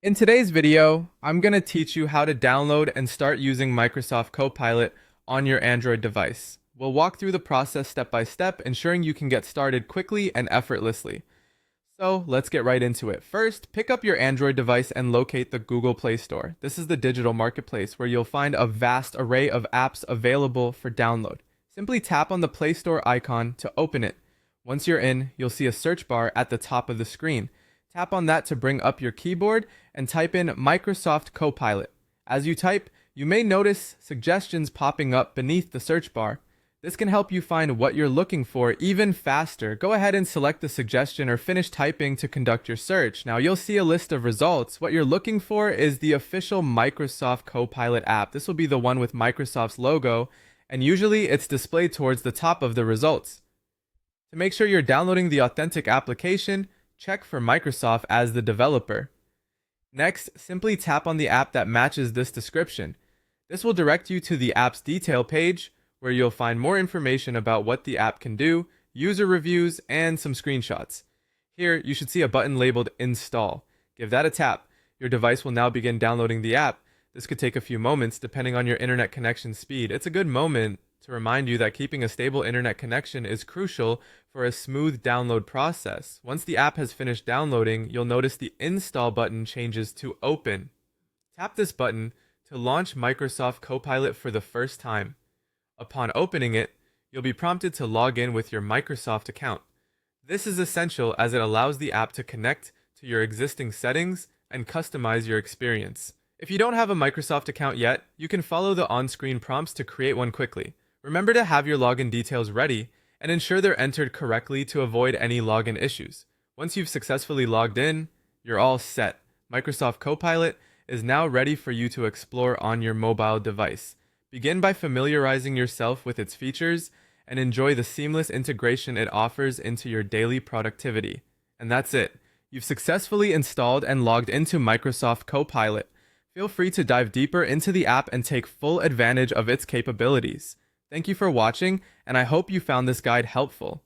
In today's video, I'm going to teach you how to download and start using Microsoft Copilot on your Android device. We'll walk through the process step by step, ensuring you can get started quickly and effortlessly. So let's get right into it. First, pick up your Android device and locate the Google Play Store. This is the digital marketplace where you'll find a vast array of apps available for download. Simply tap on the Play Store icon to open it. Once you're in, you'll see a search bar at the top of the screen. Tap on that to bring up your keyboard and type in Microsoft Copilot. As you type, you may notice suggestions popping up beneath the search bar. This can help you find what you're looking for even faster. Go ahead and select the suggestion or finish typing to conduct your search. Now you'll see a list of results. What you're looking for is the official Microsoft Copilot app. This will be the one with Microsoft's logo, and usually it's displayed towards the top of the results. To make sure you're downloading the authentic application, check for Microsoft as the developer. Next, simply tap on the app that matches this description. This will direct you to the app's detail page, where you'll find more information about what the app can do, user reviews, and some screenshots. Here, you should see a button labeled Install. Give that a tap. Your device will now begin downloading the app. This could take a few moments depending on your internet connection speed. It's a good moment to remind you that keeping a stable internet connection is crucial for a smooth download process. Once the app has finished downloading, you'll notice the Install button changes to Open. Tap this button to launch Microsoft Copilot for the first time. Upon opening it, you'll be prompted to log in with your Microsoft account. This is essential as it allows the app to connect to your existing settings and customize your experience. If you don't have a Microsoft account yet, you can follow the on-screen prompts to create one quickly. Remember to have your login details ready and ensure they're entered correctly to avoid any login issues. Once you've successfully logged in, you're all set. Microsoft Copilot is now ready for you to explore on your mobile device. Begin by familiarizing yourself with its features and enjoy the seamless integration it offers into your daily productivity. And that's it. You've successfully installed and logged into Microsoft Copilot. Feel free to dive deeper into the app and take full advantage of its capabilities. Thank you for watching, and I hope you found this guide helpful.